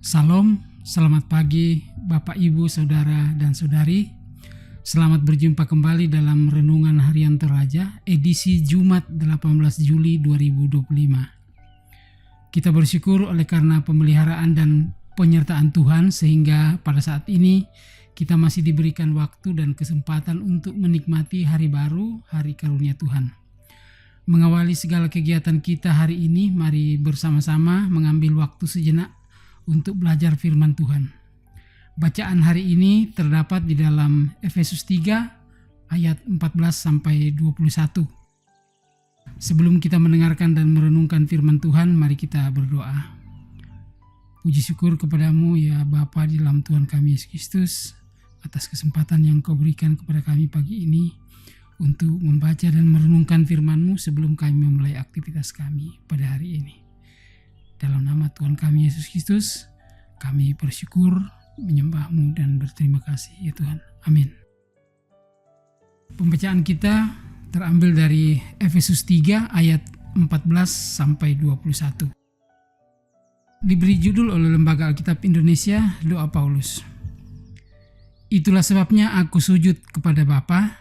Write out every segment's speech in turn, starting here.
Salam, selamat pagi Bapak, Ibu, Saudara, dan Saudari. Selamat berjumpa kembali dalam Renungan Harian Toraja, edisi Jumat 18 Juli 2025. Kita bersyukur oleh karena pemeliharaan dan penyertaan Tuhan sehingga pada saat ini kita masih diberikan waktu dan kesempatan untuk menikmati hari baru, hari karunia Tuhan. Mengawali segala kegiatan kita hari ini, mari bersama-sama mengambil waktu sejenak untuk belajar firman Tuhan. Bacaan hari ini terdapat di dalam Efesus 3 ayat 14-21. Sebelum kita mendengarkan dan merenungkan firman Tuhan, mari kita berdoa. Puji syukur kepadamu ya Bapa di dalam Tuhan kami Yesus Kristus, atas kesempatan yang Kau berikan kepada kami pagi ini untuk membaca dan merenungkan firman-Mu sebelum kami memulai aktivitas kami pada hari ini. Dalam nama Tuhan kami Yesus Kristus, kami bersyukur, menyembah-Mu dan berterima kasih ya Tuhan. Amin. Pembacaan kita terambil dari Efesus 3 ayat 14-21. Diberi judul oleh Lembaga Alkitab Indonesia, Doa Paulus. Itulah sebabnya aku sujud kepada Bapa,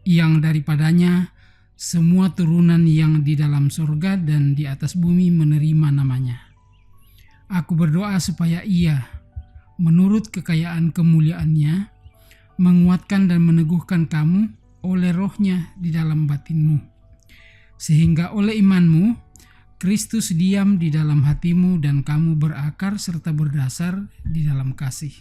yang daripadanya semua turunan yang di dalam sorga dan di atas bumi menerima namanya. Aku berdoa supaya Ia, menurut kekayaan kemuliaan-Nya, menguatkan dan meneguhkan kamu oleh Roh-Nya di dalam batinmu, sehingga oleh iman-Mu, Kristus diam di dalam hatimu dan kamu berakar serta berdasar di dalam kasih.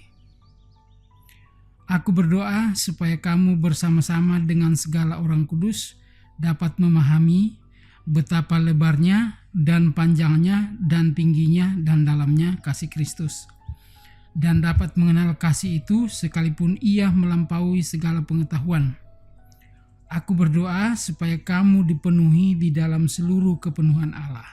Aku berdoa supaya kamu bersama-sama dengan segala orang kudus dapat memahami betapa lebarnya dan panjangnya dan tingginya dan dalamnya kasih Kristus, dan dapat mengenal kasih itu sekalipun ia melampaui segala pengetahuan. Aku berdoa supaya kamu dipenuhi di dalam seluruh kepenuhan Allah.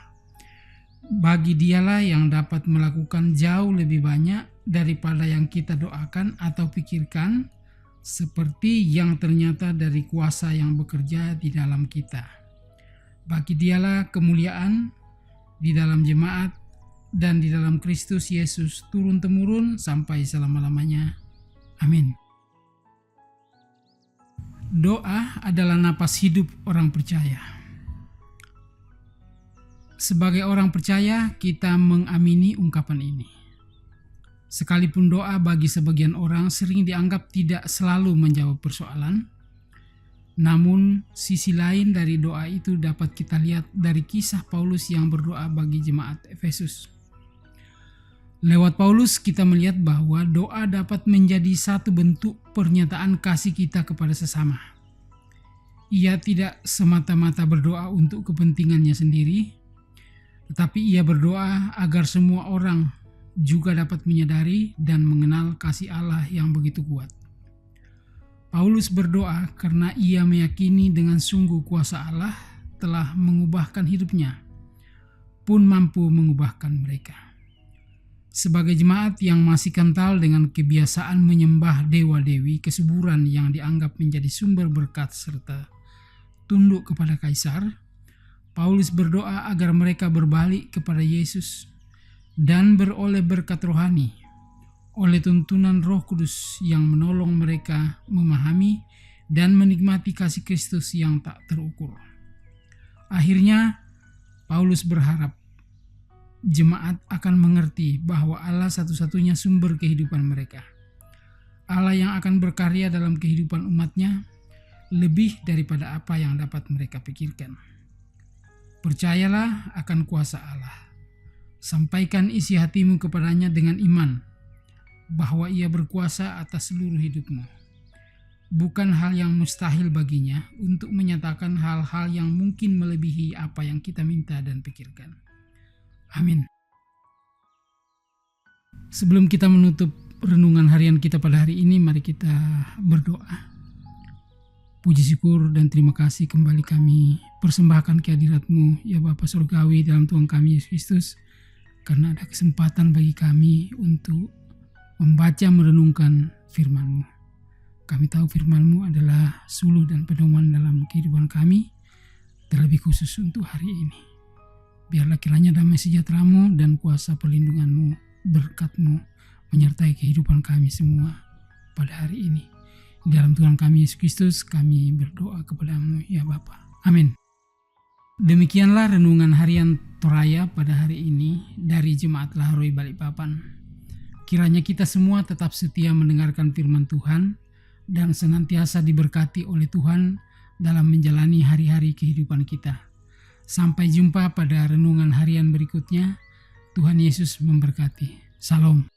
Bagi Dialah yang dapat melakukan jauh lebih banyak daripada yang kita doakan atau pikirkan, seperti yang ternyata dari kuasa yang bekerja di dalam kita. Bagi Dialah kemuliaan di dalam jemaat dan di dalam Kristus Yesus turun-temurun sampai selama-lamanya. Amin. Doa adalah napas hidup orang percaya. Sebagai orang percaya, kita mengamini ungkapan ini. Sekalipun doa bagi sebagian orang sering dianggap tidak selalu menjawab persoalan, namun sisi lain dari doa itu dapat kita lihat dari kisah Paulus yang berdoa bagi jemaat Efesus. Lewat Paulus kita melihat bahwa doa dapat menjadi satu bentuk pernyataan kasih kita kepada sesama. Ia tidak semata-mata berdoa untuk kepentingannya sendiri, tetapi ia berdoa agar semua orang juga dapat menyadari dan mengenal kasih Allah yang begitu kuat. Paulus berdoa karena ia meyakini dengan sungguh kuasa Allah telah mengubahkan hidupnya, pun mampu mengubahkan mereka. Sebagai jemaat yang masih kental dengan kebiasaan menyembah dewa-dewi kesuburan yang dianggap menjadi sumber berkat serta tunduk kepada kaisar, Paulus berdoa agar mereka berbalik kepada Yesus dan beroleh berkat rohani oleh tuntunan Roh Kudus yang menolong mereka memahami dan menikmati kasih Kristus yang tak terukur. Akhirnya, Paulus berharap jemaat akan mengerti bahwa Allah satu-satunya sumber kehidupan mereka. Allah yang akan berkarya dalam kehidupan umatnya lebih daripada apa yang dapat mereka pikirkan. Percayalah akan kuasa Allah. Sampaikan isi hatimu kepadanya dengan iman, bahwa ia berkuasa atas seluruh hidupmu. Bukan hal yang mustahil baginya untuk menyatakan hal-hal yang mungkin melebihi apa yang kita minta dan pikirkan. Amin. Sebelum kita menutup renungan harian kita pada hari ini, mari kita berdoa. Puji syukur dan terima kasih kembali kami persembahkan kehadirat-Mu ya Bapa Surgawi dalam Tuhan kami Yesus Kristus, karena ada kesempatan bagi kami untuk membaca merenungkan firman-Mu. Kami tahu firman-Mu adalah suluh dan pedoman dalam kehidupan kami, terlebih khusus untuk hari ini. Biarlah kiranya damai sejahtera-Mu dan kuasa perlindungan-Mu berkat-Mu menyertai kehidupan kami semua pada hari ini. Di dalam Tuhan kami Yesus Kristus kami berdoa kepada-Mu ya Bapa. Amin. Demikianlah renungan harian Toraya pada hari ini dari Jemaat Laharoi Balikpapan. Kiranya kita semua tetap setia mendengarkan firman Tuhan dan senantiasa diberkati oleh Tuhan dalam menjalani hari-hari kehidupan kita. Sampai jumpa pada renungan harian berikutnya. Tuhan Yesus memberkati. Salam.